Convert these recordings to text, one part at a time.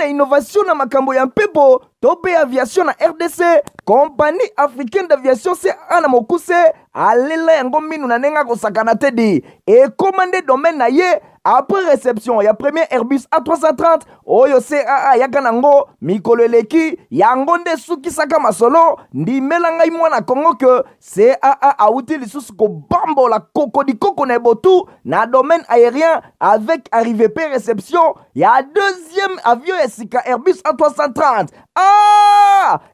Innovation na makambo ya mpepo tope aviation na RDC. Compagnie africaine d'aviation CAA na mokuse alela yango minu na nenga kosakana tedi et commandé domaine na ye après réception ya premier Airbus A330 oyo CAA yaka nango mikolo eleki yango nde sukisaka masolo ndimela ngai mwana Kongo ke CAA auti lisusu kobambola kokodikoko na ebotu na domaine aérien avec arrivée pe réception ya deuxième avion ya sika Airbus A330.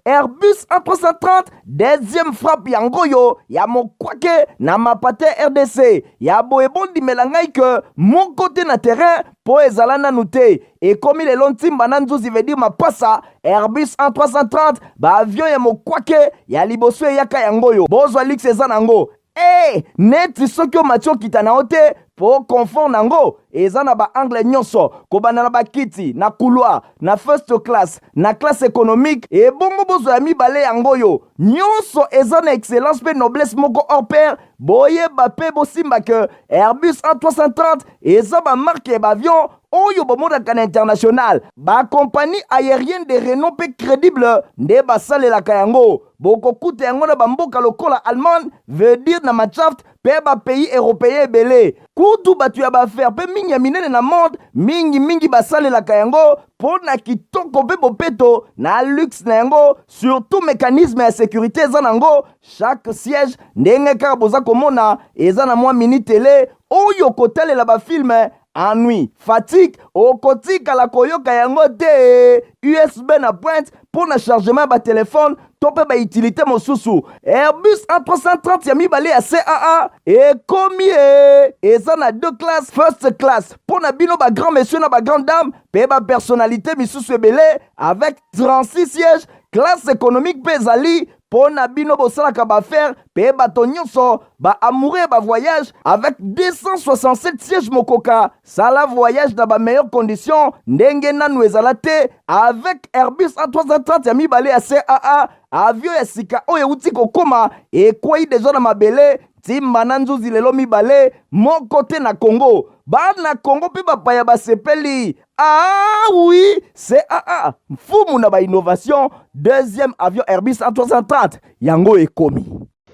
Airbus A330 deuxième frappe yango yo ya mokwake na mapate RDC ya boyebondi melangai ke mon côté na terrain po ezala nanu te et comme il est lontimba na nzuzi veut dire mapasa Airbus A330 ba avion ya mokwake ya liboso yaka yango yo bozwa lix eza nango neti soki o matio kita na ote po confort nango eza na ba angle nyonso kobana na bakiti na couloir na first class na classe économique et bongo bozo ya mibale yango yo nyonso eza na excellence pe noblesse moko hors pair boyeba pe bosimba ke Airbus A330 eza ba marque ba avion oyo bomodaka na international ba compagnie aérienne de renom pe crédible nde basalelaka yango bokokuta yango na bamboka lokola Allemagne veut dire na Machaft pe ba pays européen ebele kutu batu ya baaffaire pe mingi ya minene na monde mingi basalelaka yango po na kitoko pe bopeto na luxe na yango surtout mécanisme ya sécurité eza nango chaque siège ndenge kaka boza komona eza na mwa mini télé oyo kotalela bafilme ennui, fatigue, okotika la koyoka yango te USB na pointe pour le chargement ba téléphone tope ba utilité mosusu Airbus A330 ya mibale ya CAA et combien eza na deux classes first class pour na bino ba grand monsieur na ba grande dame pe ba personnalité misusu ebele avec 36 sièges classe économique pezali pour na bino bosalaka ba faire pe bato nyonso ba amoureux ba voyage avec 267 sièges mokoka sala voyage dans ba meilleures conditions ndenge nanu ezala te avec Airbus A330 ya mibale ya CAA avion ya sika oyo uti kokoma ekwei deja na mabele timba na nzuzi lelo mibale moko te na Congo bana Congo pe bapaya basepeli oui CAA mfumu na ba innovation deuxième avion Airbus A330 yango ekomi.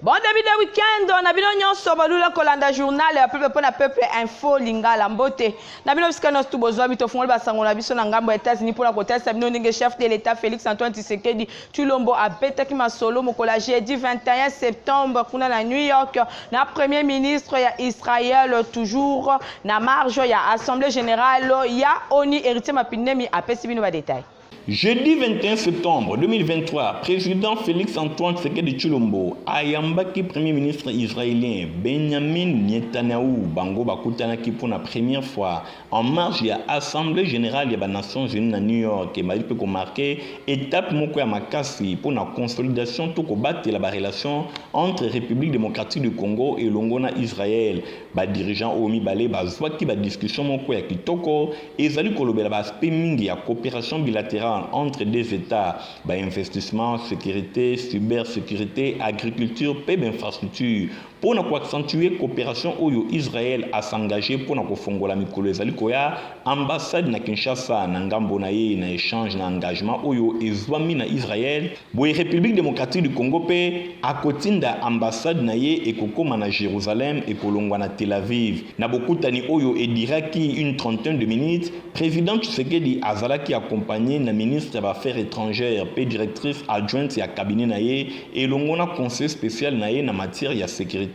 Bon début de week-end, on a bien nyonso balula kolanda journal ya peuple pour na peuple info lingala mbote. Na bino biska nos tubozo bito fungoli basango na biso na ngambo États-Unis pour na kotesa bino ndenge chef de l'État Félix Antoine Tshisekedi Tshilombo abeta ki masolo mokola jeudi 21 septembre kuna na New York na premier ministre ya Israël toujours na marge ya assemblée générale ya ONU héritier mapinemi apesi bino ba détail. Jeudi 21 septembre 2023, président Félix Antoine Tshisekedi Tshilombo ayambaki premier ministre israélien Benjamin Netanyahu bango bakutanaki pour la première fois en marge ya assemblée générale des Nations Unies à New York et mali peut marquer étape moko ya makasi pour la consolidation tout combattre la relation entre République démocratique du Congo et Longona Israël. Ba dirigeant omi balé bazwaki ba discussion moko ya kitoko ezali kolobela ba aspect mingi ya coopération bilatérale entre deux États, investissement, sécurité, cybersécurité, agriculture, paix infrastructure. Pour nous accentuer la coopération où Israël a s'engagé pour nous fongola mikolo ezali koya ambassade na Kinshasa na ngambo na ye na échange na engagement où ezwami na Israël boye République démocratique du Congo pe akotinda ambassade na ye ekokoma na Jérusalem et kolongwa na Tel Aviv na bokutani oyo ediraki une trentaine de minutes président Tshisekedi azalaki accompagné na ministre des Affaires étrangères pe directrice adjointe ya cabinet na ye et longona conseil spécial na ye na matière ya sécurité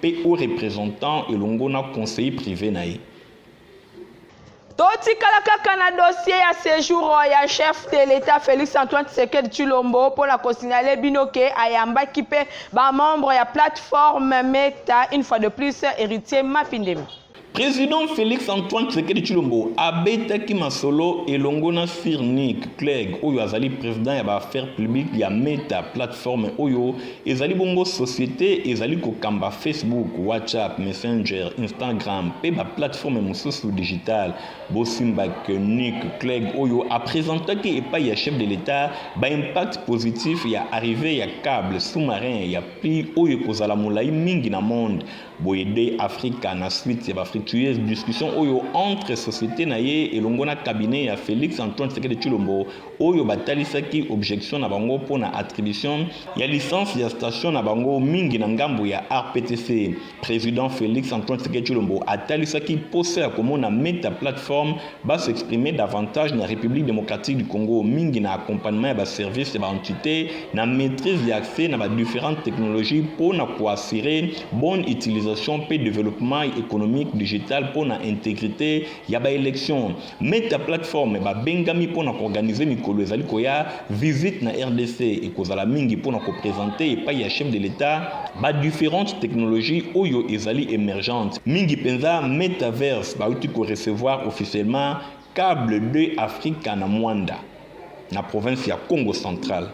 pe au représentant et longona conseiller privé na ye. Totikala kaka na dossier ya séjour ya chef de l'État Félix Antoine Tshisekedi Tshilombo pour la signaler binoke ayamba kipe ba membre ya plateforme Meta une fois de plus héritier Mapindemi. Président Félix Antoine Tshisekedi Tshilombo abetaki masolo elongo na Sir Nick Clegg oyo azali président ya ba affaires publiques ya Meta plateforme oyo ezali bongo société ezali kokamba Facebook, WhatsApp, Messenger, Instagram pe ba plateforme mosusu digital bosimbak Nick Clegg oyo a présentaki epai ya chef de l'État ba impact positif ya arrivée ya câble sous-marin ya prix oyo kozala molai mingi na monde boyede Afrika na suite ya ba fructueuse discussion oyo entre société na ye elongo na cabinet ya Félix Antoine Tshisekedi Tshilombo oyo batalisaki objection na bango pona attribution ya licence ya station na bango mingi na ngambo ya RPTC. Président Félix Antoine Tshisekedi Tshilombo atalisaki posa ya komona Meta plateforme ba s'exprimer davantage na République démocratique du Congo mingi na accompagnement ya ba service ya ba entité na maîtrise ya accès na ba différentes technologies pona ko assurer bonne utilisation pe développement économique digital pour la intégrité ya ba élection. Meta plateforme ba bengami pour organiser mikolo ezali koya visite na RDC et kozala mingi pour ko présenter et pas ya chef de l'État ba différentes technologies oyo ezali émergentes mingi penza metaverse ba uti ko recevoir officiellement câble 2 Africa na Mwanda na province ya Congo central.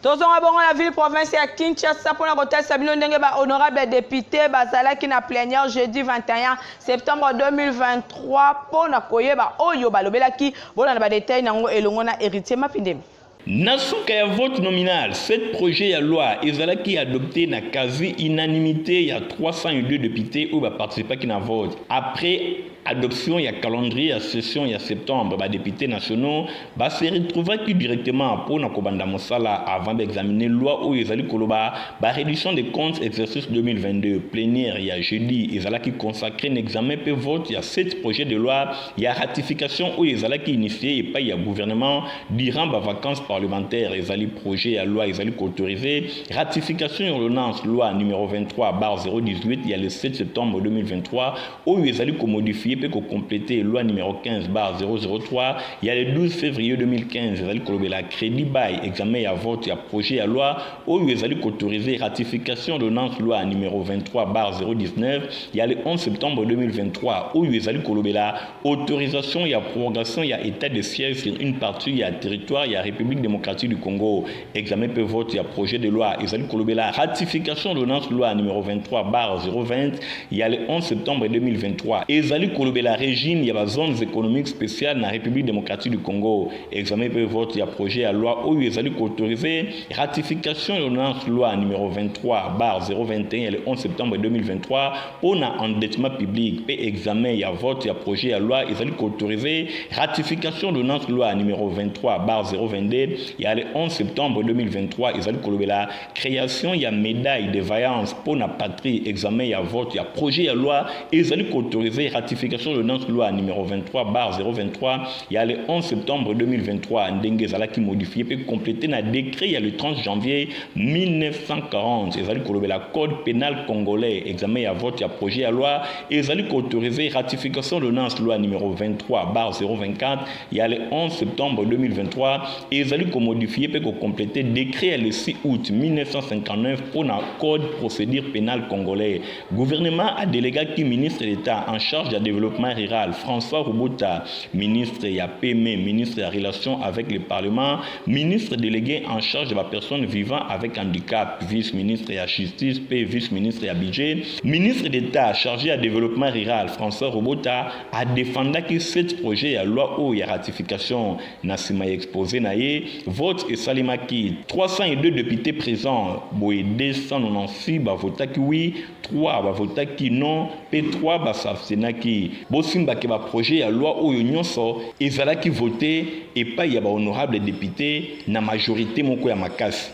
Tozonga bongo la ville province ya Kinshasa pour la kotalisa bino ndenge ba honorable député bazalaki na plénière jeudi 21 septembre 2023 pour na koyeba oyo balobelaki bona na ba détail nango elongo na héritier Mapindemi. Nasuka ya vote nominal, cette projet de loi ezalaki adopté na quasi unanimité, il y a 302 députés qui ont participé à vote. Après adoption, il y a calendrier, il y a session, il y a septembre, les députés nationaux se retrouvent directement pour na kobanda mosala avant d'examiner la loi où ils allaient koloba la réduction des comptes exercice 2022 plénière, il y a jeudi, ils allaient consacrer un examen pe vote, il y a 7 projets de loi, il y a ratification où ils allaient initier et pas il y a gouvernement durant les vacances parlementaires, ils allaient projet à loi, ils allaient autoriser ratification de l'ordonnance loi numéro 23/018, il y a le 7 septembre 2023 où ils allaient modifier pour compléter loi numéro 15/003, il y a le 12 février 2015, ils allaient la crédit bail, examen à vote, il y a projet à loi où ils allaient autoriser ratification de l'ordonnance loi numéro 23/019, il y a le 11 septembre 2023 où ils allaient la autorisation, il y a prorogation, il y a état de siège sur une partie, il y a territoire, il y a République démocratique du Congo, examen peut vote, il y a projet de loi, ils allaient la ratification de l'ordonnance loi numéro 23/020, il y a le 11 septembre 2023, ils allaient la régime, il y a la zone économique spéciale dans la République démocratique du Congo, examen peut vote, il y a projet à loi où ils allaient autoriser ratification de l'ordonnance loi numéro 23/021 le 11 septembre 2023 pour l'endettement public, et examen, il y a vote, il y a projet à loi, ils allaient autoriser ratification de l'ordonnance loi numéro 23/022, il y a le 11 septembre 2023, ils allaient la création, il y a médaille de vaillance pour la patrie, examen, il y a vote, il y a projet à loi, ils allaient autoriser ratification de l'ordonnance loi numéro 23/023, il y a le 11 septembre 2023, Ndenge Zalaki modifié peut compléter un décret, il y a le 30 janvier 1940, ils allaient la code pénal congolais, examen, il y a vote, il y a projet à loi, ils allaient autoriser ratification de l'ordonnance loi numéro 23/024, il y a le 11 septembre 2023, ils allaient modifier peut compléter décret le 6 août 1959 pour un code procédure pénale congolais. Gouvernement a délégué qui ministre d'État en charge du développement rural, François Robota, ministre de la PME, ministre de la relation avec le Parlement, ministre délégué en charge de la personne vivant avec handicap, vice-ministre de la justice, vice-ministre de la budget, ministre d'État chargé du développement rural, François Robota, a défendu que cette projet à loi où il y a ratification, Nassima exposé naïe, vote et salimaki, 302 députés présents, boé 296 bavotaki oui, 3 bavotaki non, P3 basafsenaki. Bosimba ke ba projet à loi oyo nyonso ezalaki voté et pas ya ba honorable député na majorité moko ya makasi.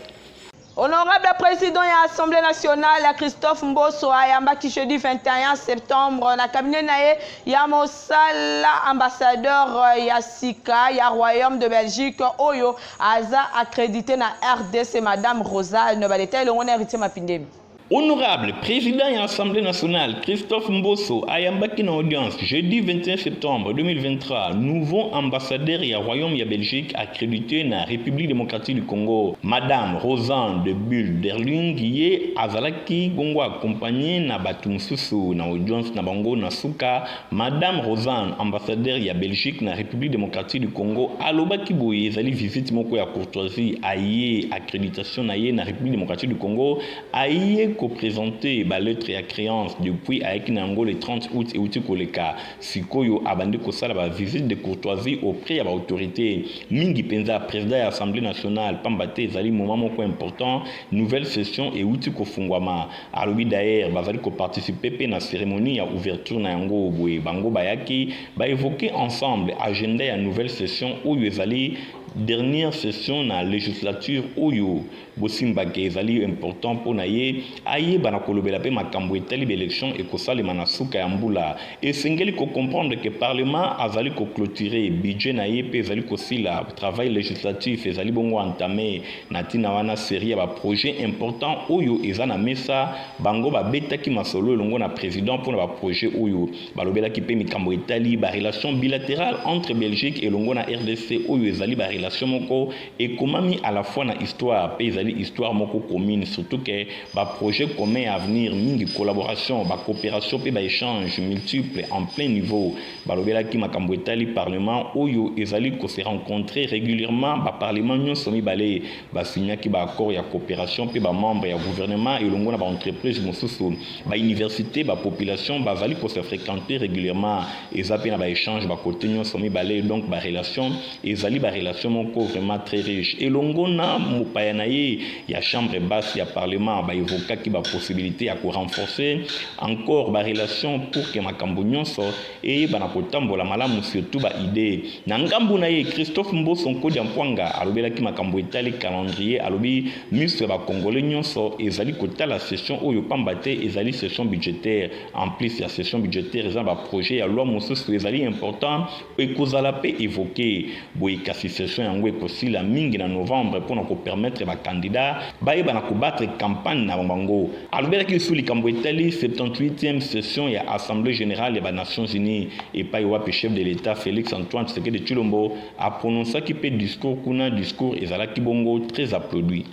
Honorable président de l'Assemblée nationale, Christophe Mbosso, ayambaki jeudi 21 septembre, na cabinet nae, ya mosala ambassadeur ya Sika, ya Royaume de Belgique, oyo, aza accrédité na RDC, Madame Rosa, ne ba détail, le on héritier Mapindemi. Honorable président et Assemblée nationale Christophe Mbosso ayambaki na audience jeudi 21 septembre 2023 nouveau ambassadeur ya Royaume ya Belgique accrédité na République démocratique du Congo Madame Rosanne de Bulle Derling ye azalaki gongo accompagné na batu mususu na audience na bango na suka Madame Rosanne ambassadeur ya Belgique na République démocratique du Congo alobaki boye ezali visite moko ya courtoisie aye accréditation na ye na République démocratique du Congo aye ko présenter ba lettre ya créance depuis avec nango le 30 août et outi koleka sikoyo abandi ko sala ba visite de courtoisie auprès ya ba autorité mingi penza président ya Assemblée nationale pambate ezali moment moko important nouvelle session et outi ko fungwama alobi d'ailleurs bazali ko participer pe na cérémonie ya ouverture na yango boye bango bayaki ba évoquer ensemble agenda ya nouvelle session oyo ezali dernière session na législature oyo bosimbake ezali important pour na ye aye bana kolobela pe makambo etali élection et ko salema na suka ya mbula esengeli ko comprendre que parlement azali ko clôturer budget na ye pe ezali ko sila travail législatif ezali bongo entamé na tina wana série ya ba projet important oyo ezana mesa bango ba betaki masolo longo na président pour na ba projet oyo balobela ki pe mikambo etali ba relation bilatérale entre Belgique et longo na RDC oyo ezali ba relation moko et komami à la fois na histoire pe ezali histoire moko commune surtout que ba projet commun à venir mingi collaboration ba coopération pe ba échange multiple en plein niveau balobela ki makambo etali parlement oyo ezali ko se rencontrer régulièrement ba parlement nyonso mibale ba signa ki ba accord ya coopération pe ba membre ya gouvernement et longo na ba entreprise mosusu ba université ba population bazali ko se fréquenter régulièrement ezape na ba échange ba côté nyonso mibale donc ba relation ezali ba relation moko vraiment très riche et longo na mopaya na ye ya chambre basse ya parlement ba évoquer ki ba possibilité ya ko renforcer encore ba relation pour que makambo nyonso et bana kotambola malamu surtout ba idée na ngambu na ye Christophe Mbosso Nkodi Mpwanga alobela ki makambo etali calendrier alobi ministre ba congolais nyonso ezali kotala session oyo pambate ezali session budgétaire en plus ya session budgétaire ezali ba projet ya loi mosusu ezali important et kozala pe évoquer boye kasi session yango ekosila mingi na novembre pour na ko permettre ba candidat bayeba na kobattre campagne na bango alobela ki sous likambo etali 78e session ya assemblée générale ya Nations Unies et pas wapi chef de l'état Félix Antoine Tshisekedi Tshilombo a prononcé qui peut discours kuna discours ezalaki bongo très applaudi.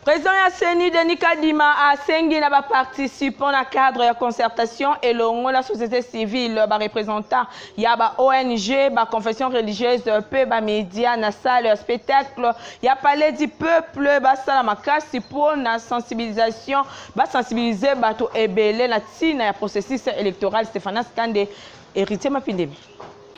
Président ya Seni Denis Kadima a sengi na ba participants na cadre ya concertation et longo la société civile ba représentant ya ba ONG ba confession religieuse pe ba média na salle spectacle ya palais du peuple ba sala makasi pour na sensibilisation ba sensibiliser bato ebele na tina ya processus électoral Stéphanas Kande héritier Mapindemi.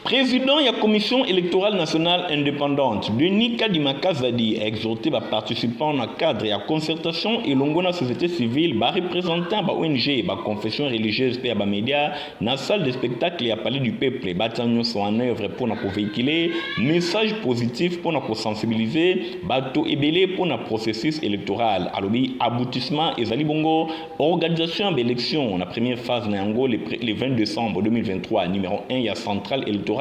Président de la Commission électorale nationale indépendante, Denis Kadima Kazadi a exhorté les participants dans le cadre de la concertation et la société civile, les représentants de l'ONG, les confessions religieuses et les médias, dans la salle de spectacle et à palais du peuple, les bâtiments sont en œuvre pour véhiculer message positif pour sensibiliser, bateau ébélé pour le processus électoral. Alors, aboutissement et Zalibongo, organisation de l'élection, la première phase le 20 décembre 2023, numéro 1, il y a centrale électorale.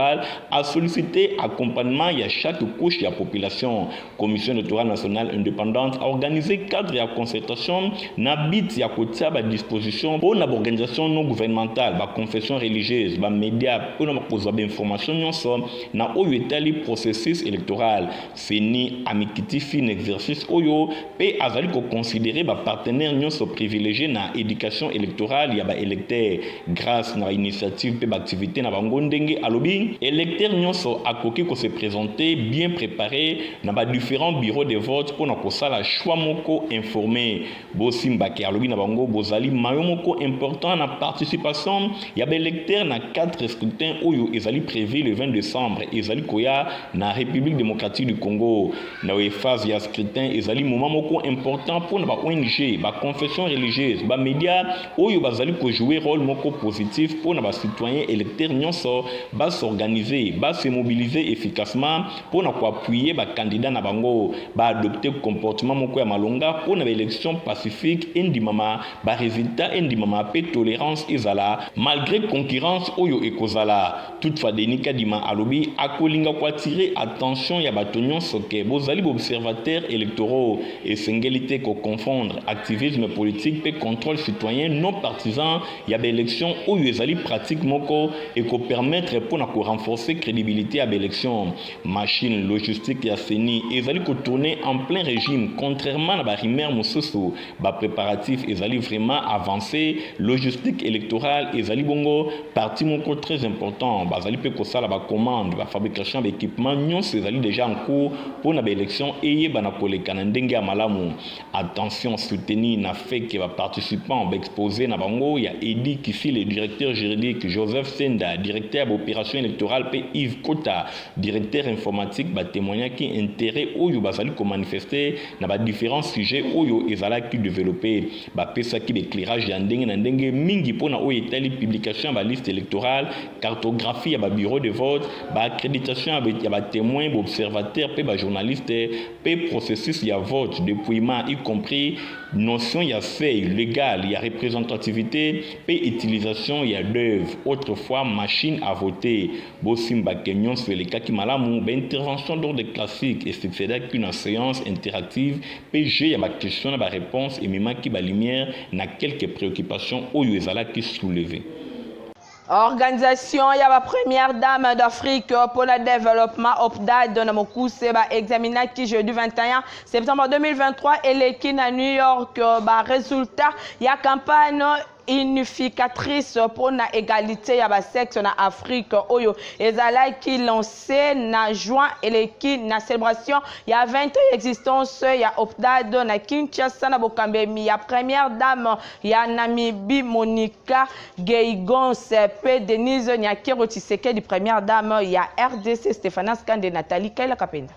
A sollicité accompagnement à chaque couche de la population. Commission électorale nationale indépendante a organisé cadre de concertation n'habit à disposition pour l'organisation non gouvernementale, la confession religieuse, les médias pour nous information na oyo etali processus électoral. Fini amikiti fin exercice oyo pe azali ko considérer ba partenaire nyonso privilégié na éducation électorale ya ba électeur grâce na initiative pe ba activité na bango ndenge alobi électeurs nyonso akoki ko se présenter bien préparé dans ba différents bureaux de vote pour na kosala choix moko informé bosimbaki alobi na bango bozali mayo moko important na participation ya ba électeurs na 4 scrutins oyo ezali prévu le 20 décembre ezali koya na République démocratique du Congo na phase ya scrutin ezali moment moko important pour na ba ONG ba confession religieuse ba médias oyo bazali ko jouer rôle moko positif pour na ba citoyens électeurs nyonso ba s'organiser, se mobiliser efficacement pour appuyer les candidats na bango, adopter comportement moko ya malonga pour une élection pacifique indimama, résultat indimama pe tolérance ezala malgré concurrence oyo ekozala. Toutefois denika dima alobi akolinga ko attirer attention ya batonyon soke bozali observateurs électoraux et singalité ko confondre activisme politique pe contrôle citoyen non partisan ya ba élection oyo ezali pratique moko et ko permettre pour na ko renforcer crédibilité à l'élection. Machine logistique ya seni ezali ko tourner en plein régime contrairement à ba rimer mosusu ba préparatif ezali vraiment avancé. Logistique électorale ezali bongo partie moko très important bazali pe ko sala ba commande ba fabrication d'équipement nyonso ezali déjà en cours pour na ba élection eye bana koleka na ndenge ya malamu. Attention soutenir na fait que ba participants ba exposé na bango ya Edi Kifi le directeur juridique, Joseph Senda directeur d'opération électorale pe Yves Kota directeur informatique ba témoigner qui intérêt oyo bazali ko manifester na ba différents sujets oyo ezala qui développer ba pesa ki éclairage ya ndenge na ndenge mingi pona oyo etali publication ba liste électorale, cartographie ya ba bureau de vote, ba accréditation ya ba témoins, ba observateurs pe ba journalistes pe processus ya vote dépouillement y compris notion ya feuille légale ya représentativité pe utilisation ya d'œuvre autrefois machine à voter bosimba kenyon sur les cas qui malamu ba intervention d'ordre classique et c'est qu'une séance interactive PG ya ba question na ba réponse et même qui ba lumière na quelques préoccupations oyo ezala qui soulever. Organisation ya ba première dame d'Afrique pour le développement OPDAD na mokuse ba examina ki jeudi 21 septembre 2023 et l'équipe à New York ba résultat ya campagne unificatrice pour la égalité ya ba sexe na Afrique oyo ezala ki lancé na juin et l'équipe na célébration ya 20 ans existence ya OPDAD na Kinshasa na Bokambemi ya première dame ya Namibie Monica Geigons pe Denise Nyakero Tshisekedi première dame ya RDC Stéphane Skande Nathalie Kaila Kapenda.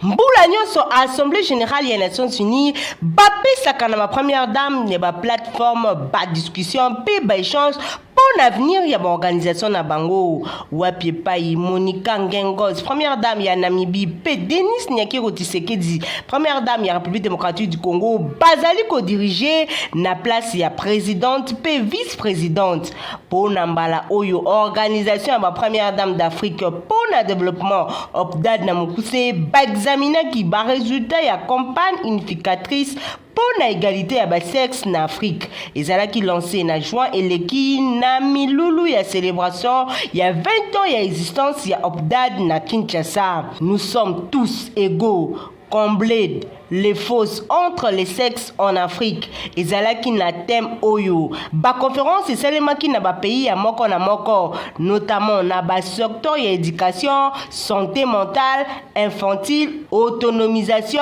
Mbula nyonso Assemblée générale des Nations Unies bapesaka na ma première dame ne ba plateforme ba discussion pe ba échange pour l'avenir ya ba organisation na bango wapi pai Monica Ngengos première dame ya Namibie pe Denis Nyakero Tshisekedi première dame ya République démocratique du Congo bazali ko diriger na place ya présidente pe vice-présidente pour nambala oyo organisation ya ba première dame d'Afrique pour le développement OPDAD na mokuse ba examiner qui ba résultat ya campagne unificatrice pour la égalité à bas sexe en Afrique. Et ça qui lancé en juin et l'équipe na milulu ya célébration il y a 20 ans il y a existence il y a OPDAD na Kinshasa. Nous sommes tous égaux. Combler les fausses entre les sexes en Afrique. Et ça qui na thème oyo. Ba conférence c'est seulement qui na ba pays à moko na moko, notamment na ba secteur ya éducation, santé mentale, infantile, autonomisation,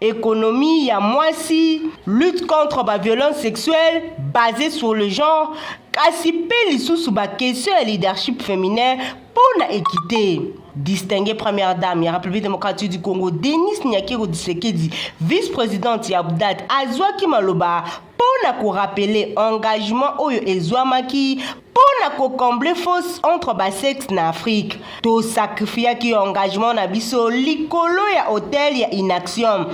économie ya mwasi, lutte contre la violence sexuelle basée sur le genre, kasi pe lisusu ba question ya leadership féminin pour la équité. Distinguée première dame ya République démocratique du Congo Denis Nyakero Tshisekedi vice-présidente ya OPDAD azwaki maloba pona ko rappeler engagement oyo ezwamaki pona ko combler fausse entre ba sexe na Afrique to sacrifier ki engagement na biso likolo ya hôtel ya inaction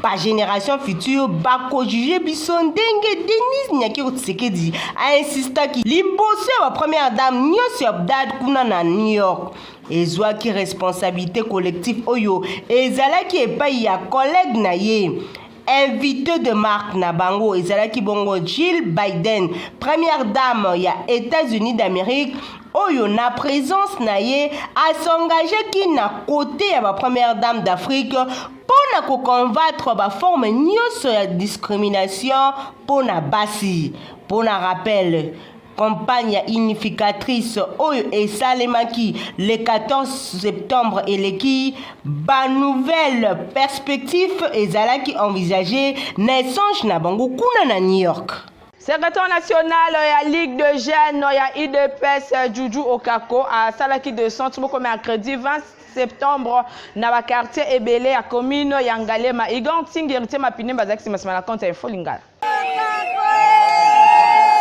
ba génération future ba ko juger biso ndenge Denis Nyakero Tshisekedi a insisté ki liboso ya première dame nyonso ya OPDAD kuna na New York ezwaki responsabilité collective oyo ezalaki epai ya collègue na ye invité de marque na bango ezalaki bongo Jill Biden première dame ya États-Unis d'Amérique oyo na présence na ye a s'engager ki na côté ya ba première dame d'Afrique pour ko combattre ba forme nyonso ya discrimination pour na basi pour na rappel campagne unificatrice oyo et salemaki le 14 septembre et leki ba nouvelle perspective ezalaki envisagée naissance na bango kuna na New York. Secrétaire national ya Ligue de jeunes ya IDPS Juju Okako a salaki de centre moko mercredi 20 septembre na ba quartier ebele ya commune ya Ngalema iganti ngirite mapine bazaki masima na compte info lingala.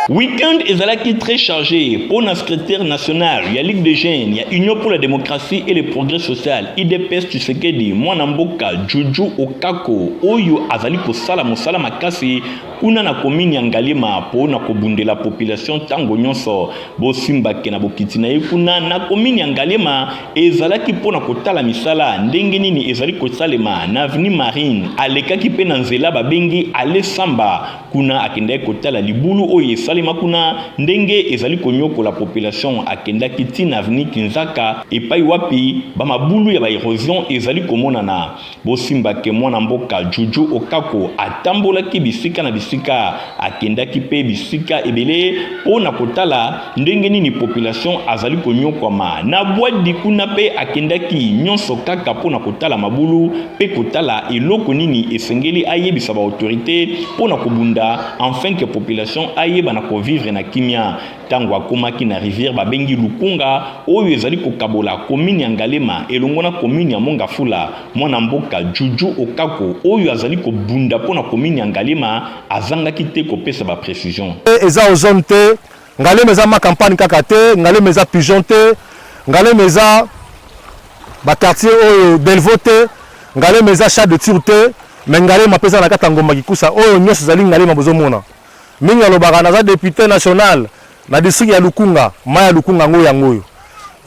Week-end est très chargé pour la secrétaire nationale, il y a Ligue des jeunes, il y a Union pour la démocratie et le progrès social, IDPS Tshisekedi, Mwanamboka, Juju Okako, Oyo Azali Kosala Mosala Makasi, kuna na komini Ngalema pour na kobunde la population tango nyonso, Bosimba Kena Bokitina kuna na komini Ngalema ezalaki pour na kotala misala, ndenge nini ezali kosalema na avenue Marine, alekaki pe na nzela babengi ale samba, kuna akende kotala libulu oyo salima kuna ndenge ezali konyoko la population akenda kiti na avenue Kinzaka epai wapi ba mabulu ya ba erosion ezali komonana. Bosimba ke mwana mboka Juju Okako atambola ki bisika na bisika akenda ki pe bisika ebele pona kotala ndenge nini population azali konyoko ma na boîte kuna pe akenda ki nyonso kaka pona kotala mabulu pe kotala eloko nini esengeli ayebisa ba autorité pona kobunda enfin que population ayeba na ko vivre na kimia tango akomaki na rivière babengi Lukunga oyo ezali kokabola commune ya Ngalema elongo na commune ya Mongafula. Mwana mboka Juju Okako oyo azali kobunda pona commune ya Ngalema azangaki te kopesa ba précision eza ozone te Ngalema eza ma campagne kaka te Ngalema eza pigeon te Ngalema eza ba quartier oyo Delvaux te Ngalema eza chat de tir te mais Ngalema pesa na kata ngomba kikusa oyo nyonso ezali Ngalema bozomona mingi alobaka naza député national na district ya Lukunga maya Lukunga ngoyo yangoyo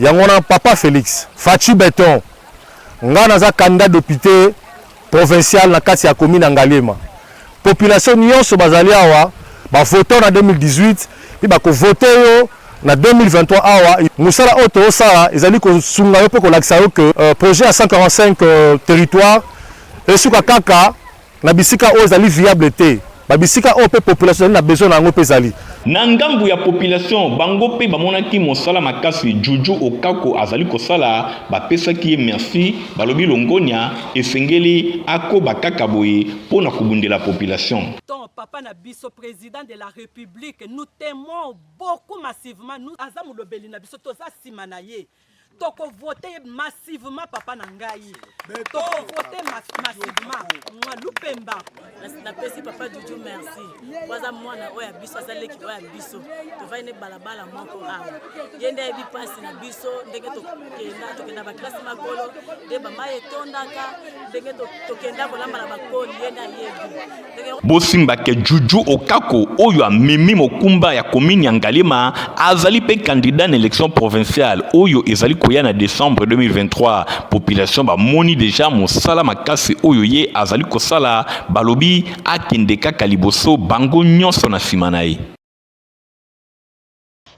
yangona Papa Félix Fachi Beton nga naza candidat député provincial na kati ya commune ya Ngalema population nyonso bazali awa ba voter na 2018 puis ba ko voter yo na 2023 awa musala auto sala ezali ko sunga yo pe ko lakisa yo que projet à 145 territoires esuka kaka na bisika o ezali viable te babisika o pe population na besoin na ngo pe zali na ngambu ya population bango pe bamonaki mosala makasi Juju Okako azali kosala bapesaki merci balobi longonia esengeli ako bakaka boye pona kubundela population. Papa na biso président de la République, nous t'aimons beaucoup massivement, nous azamu lobeli na biso toza simanaye. Toko voter massivement papa nangai. Toko voter massivement. Moi Lupemba. Na pesi papa Juju merci. Waza mwana oya biso azaleki oya biso. To va ine balabala moko awa. Yende ebi pasi na biso ndenge to kenda ba classe makolo de ba maye tondaka ndenge to kenda bolamba na bakoli yenda yebi. Bosimba ke Juju Okako oyo amemi mokumba ya commune ya Ngalema azali pe candidat na élection provinciale oyo ezali koya na décembre 2023 population ba moni déjà mosala makasi oyo ye azali kosala balobi akendeka kaliboso bango nyonso na simanaye.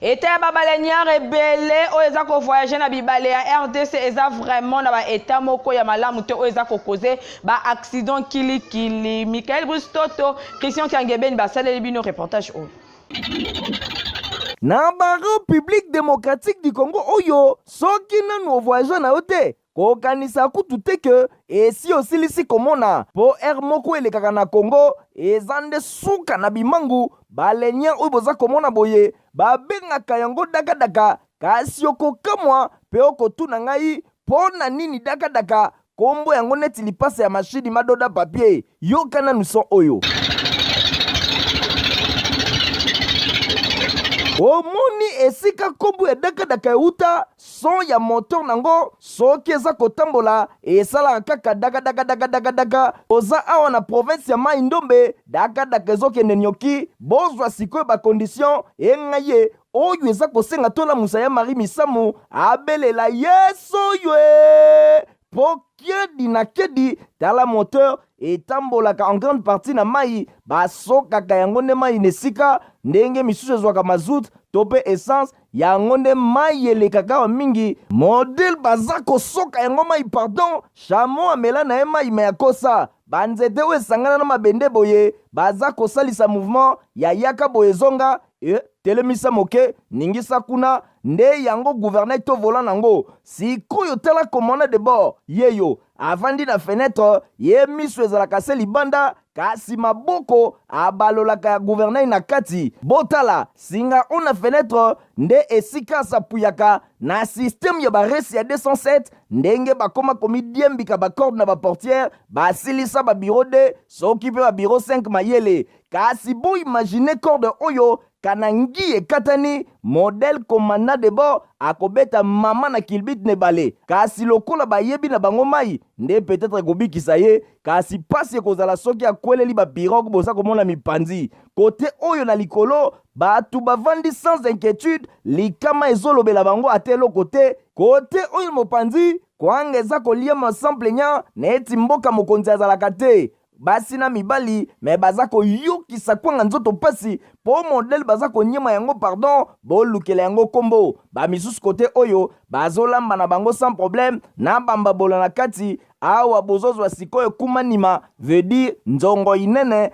Ete babalenière ebele o eza ko voyager na bibale ya RDC eza vraiment na ba état moko ya malamu te o eza ko causer ba accident kili Michael Brustoto Christian Kangebeni basale bino reportage o na ba République démocratique du Congo oyo soki nanu voyager na yote kokanisa kutu te ke esi osilisi komona po air moko elekaka na Congo ezande suka na bimangu balenia oyo boza komona boye babengaka yango dakadaka kasi okokamwa pe okotuna ngai pona nini dakadaka kombo yango neti lipasa ya mashini madoda papier yokana nuso oyo omoni esika kombo ya dakadaka euta son ya moteur nango soki eza kotambola esalaka kaka dakadaka oza awa na province ya Mai Ndombe dakadaka ezokende nyoki bozwa sikoyo bakondition engaye oyo eza kosenga tolamusa ya Marie Misamu abelela yeso ywe po kedi na kedi tala moteur etambolaka en grande partie na mai basokaka yango nde mai nesika ndenge misusu ezwaka mazout to pe essence yango nde mai elekaka wa mingi modele baza kosoka yango mai pardon chamo amela na ye mai me ya kosa banzete oyo esangana na mabende boye baza kosalisa mouvement ya yaka boye zonga telemisa moke ningisa kuna nde yango gouverner to volant nango sikoyo tala komona de bord yeyo avandi na fenêtre ye miso ezalaka se libanda kasi maboko abalolaka ya gouverner na kati botala singa ona fenêtre nde esika sapuyaka na système ya baresi ya 207 ndenge bakoma komi diembika bakorde na baportière basilisa babiro de soki pe babiro 5 mayele kasi bo imagine corde oyo kanangi ekatani modèle commandant de bord akobeta mama na kilbit ne bale kasi lokola bayebi na bango mai nde peut-être ekobikisa ye kasi pasi ekozala soki akweleli bapirogue boza komona mipanzi kote oyo na likolo batu bavandi sans inquiétude likama ezolobela bango ate eloko te kote oyo mopanzi kwanga eza koliama sans plaignant neti mboka mokonzi azalaka te basi na mibali me baza koyokisa kwanga nzoto pasi po modele baza konyema yango pardon bolukela yango kombo bamisusu kote oyo bazolamba na bango sans problème na bambabola na kati awa bozozwa sikoyo kumanima veut dire nzongo inene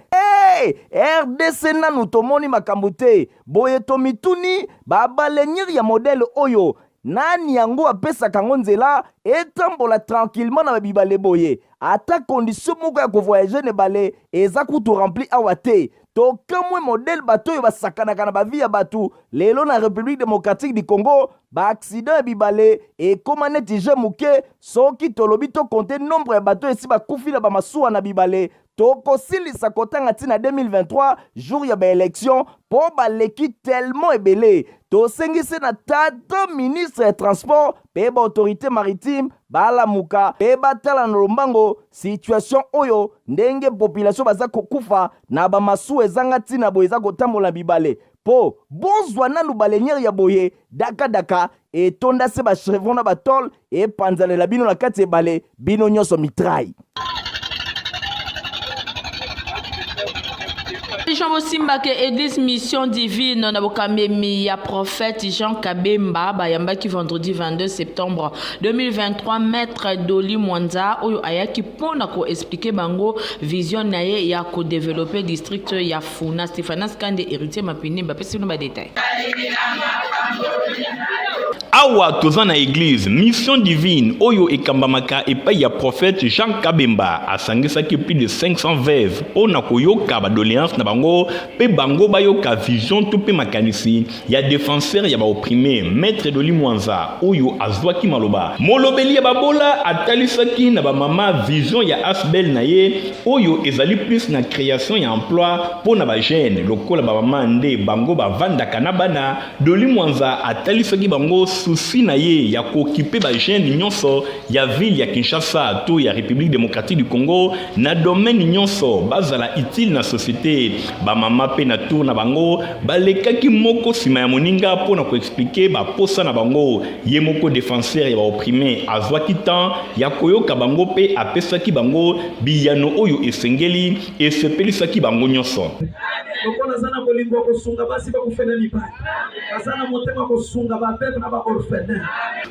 RDC nanu tomoni makambo te boye tomituni babalenir ya modele oyo nani yango apesaka ngo nzela etambola tranquillement na babibale boye ata condition moko ya kovoyager ne bale eza kutu rempli awa te tokamwe modèle bato oyo basakanaka na bavi ya batu lelo na République démocratique du Congo ba-accident ya bibale ekoma neti je moke soki tolobi tokonte nombre ya bato esi bakufi na bamasuwa na bibale tokosilisa kotanga ntina 2023 jour ya baélection po baleki tellement ebele tosengisi na tata ministre ya transport pe baautorité maritime balamuka pe batala na lombango situation oyo ndenge population baza kokufa na bamasuwa ezanga ntina boye eza kotambola bibale po bozwa nanu baleniere ya boye daka etonda se bachevron na batol epanzalela bino na kati ebale bino nyonso mitrai. Jean Bosimba ke Église Mission Divine na bokamemi ya prophète Jean Kabemba bayambaki vendredi 22 septembre 2023 maître Doli Mwanza oyo ayaki pona ko expliquer bango vision na ye ya ko développer district ya Funa Stéphanas Kande héritier mapini bapesi no ba détail. Awa toza na église Mission Divine oyo ekambamaka epai ya prophète Jean Kabemba asangisaki plus de 500 veuves pona koyoka ba doléance na bango pe bango bayoka vision to pe makanisi ya défenseur ya ba opprimé maître Doli Mwanza oyo azwaki maloba molobeli ya babola atalisaki na ba mama vision ya Asbel na ye oyo ezali plus na création ya emploi pona ba jeune lokola ba mama nde bango bavandaka na bana. Doli Mwanza atalisaki bango souci na ye ya kokipe ba jeune nyonso ya ville ya Kinshasa to ya République démocratique du Congo na domaine nyonso bazala utile na société. Ba mama pe na tour na bango balekaki moko sima ya moninga pona ko expliquer ba posa na bango ye moko défenseur ya ba opprimé azwaki temps ya koyoka bango pe apesaki bango biyano oyo esengeli esepelisaki bango nyonso. Lokona zana bolingo kosunga basi bakufena lipa azana motema kosunga bapepe na baorphelin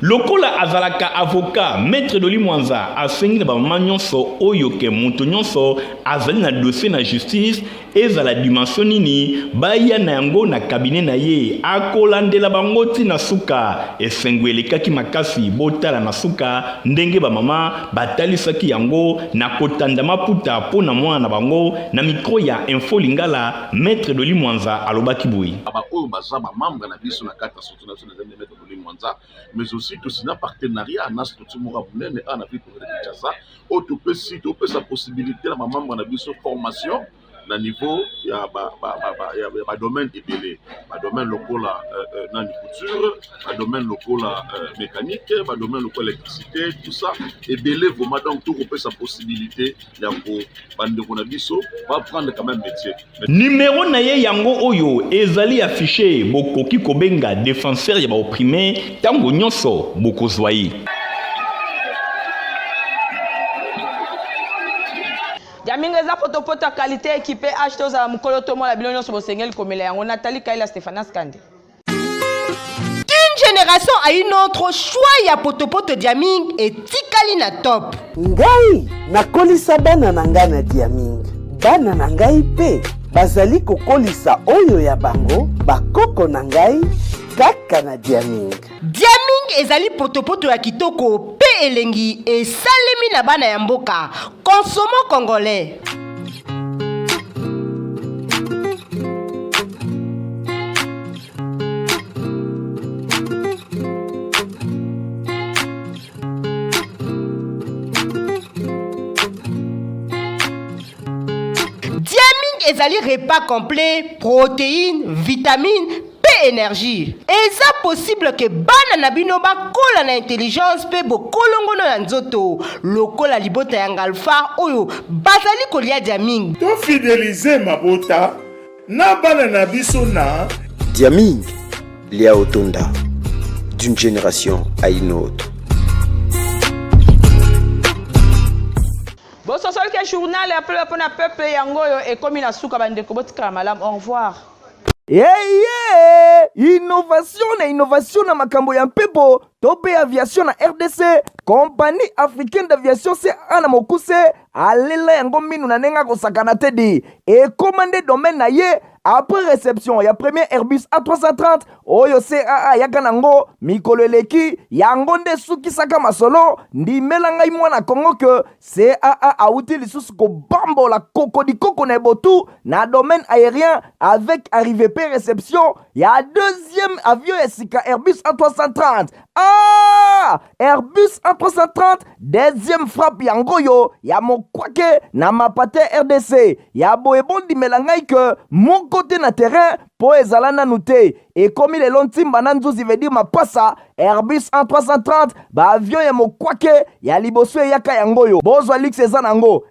lokola azalaka avocat maître Doli Mwanza asengi na bamama nyonso oyo ke moto nyonso azali na dossier na justice ezala dimension nini baya na yango na cabinet na ye akolandela bango tina suka esengo elekaki makasi botala na suka ndenge bamama batalisaki yango na kotanda maputa pona mwana na bango na micro ya Info Lingala maître Doli Mwanza alobaki boyi aba oyo baza ba membre na biso na kata structure nationale de maître Doli Mwanza mais aussi tout sina partenariat na structure moko bunene ana fi pour Kinshasa o to peut si to peut sa possibilité na ba membre na biso formation na niveau ya ba domaine ébélé ba domaine lokola na couture ba domaine lokola mécanique ba domaine lokola électricité tout ça ébélé vraiment donc tout peut sa possibilité ya ko bande ko na biso va prendre quand même métier. Numéro na ye yango oyo ezali affiché bokoki kobenga défenseur ya ba opprimé tango nyonso bokozwai. Jaminga za potopoto qualité équipée acheté aux amukolo tomo la bilonyo so bosengeli komela yango Nathalie Kaila Stéphanas Kande. D'une génération à une autre, choix ya potopoto diaming et tikali na top. Ngai nakolisa bana na ngai na diaming. Bana na ngai pe bazali kokolisa oyo ya bango bakoko na ngai kaka na diaming. Diaming ezali potopoto ya kitoko pe elengi et salemi na bana ya mboka. Consommons congolais. ezali repas complet, protéines, vitamines, pe énergie. Eza possible que bana na bino bakola na intelligence pe bokolongono na nzoto lokola libota ya ngalfa oyo bazali kolia dia mingi. To fidéliser mabota na bana na biso na Diaming, Lia Otonda, d'une génération à une autre. Bon, ce soir, le journal, pour le peuple, yangoyo, et comme il a souka, bandeko, botika, madame, au revoir. Innovation na makambo ya mpepo tope aviation na RDC compagnie africaine d'aviation c'est ana mokuse alela yango minu na nenga kosakana tedi et commandé domaine na ye après réception ya premier Airbus A330 oyo CAA yaka nango mikolo eleki yango nde sukisaka masolo ndimela ngai mwana Kongo que CAA auti lisusu ko bambola kokodikoko na botu na domaine aérien avec arrivée pe réception ya deuxième avion esika Airbus A330 Airbus A330 deuxième frappe yangoyo ya mokwake na mapate RDC ya boebondi melangai que mon côté na terrain po ezala nanu te et comme il est lontimba na nzuzi veut dire mapasa Airbus A330 ba avion ya mokwake ya liboso yaka yangoyo bozwa lix eza nango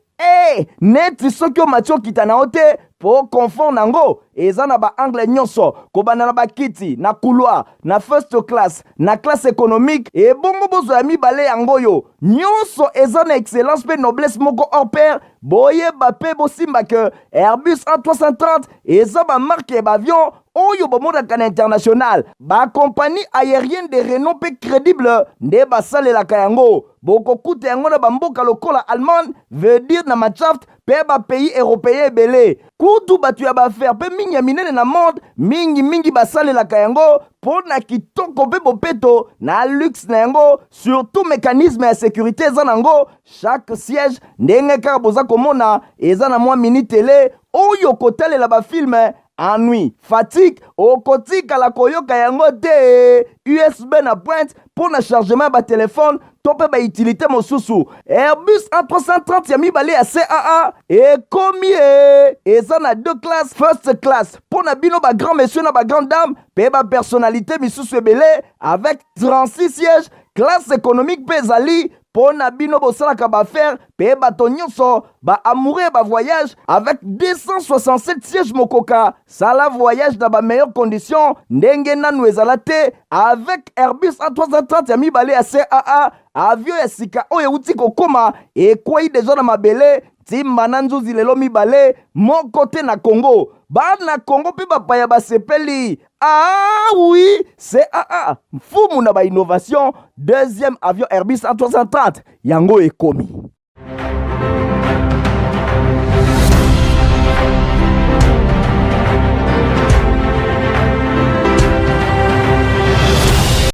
neti soki o matio kita na ote po confort nango eza na ba angle nyonso kobana na bakiti na couloir na first class na classe économique et bongo bozo ya mibale yangoyo nyonso eza na excellence pe noblesse moko hors pair boyeba pe bosimba que Airbus A330 eza ba marque ba avion oyo bomodaka na international ba compagnie aérienne de renom pe crédible nde basalelaka yango bokokuta yango na bamboka lokola Allemagne veut dire na Machaft pe ba pays européen ebele kutu batu ya baaffaire pe mingi ya minene na monde mingi basalelaka yango po na kitoko pe bopeto na luxe na yango surtout mécanisme ya sécurité eza nango chaque siège ndenge kaka boza komona eza na mwa mini télé oyo kotalela bafilme ennui, fatigue, okotika la koyoka yango te USB na pointe pour le chargement ba téléphone tope ba utilité mosusu Airbus A330 ya mibale ya CAA et combien eza na deux classes first class pour na bino ba grand monsieur na ba grande dame pe ba personnalité misusu ebele avec 36 sièges classe économique pezali pour na bino bosalaka ba faire pe bato nyonso ba amoureux ba voyage avec 267 sièges mokoka sala voyage dans ba meilleures conditions ndenge nanu ezala te avec Airbus A330 ya mibale ya CAA avion ya sika oyo uti kokoma ekwei deja na mabele timba na nzuzi lelo mibale moko te na Congo bana Congo pe bapaya basepeli oui CAA mfumu na ba innovation deuxième avion Airbus A330 yango ekomi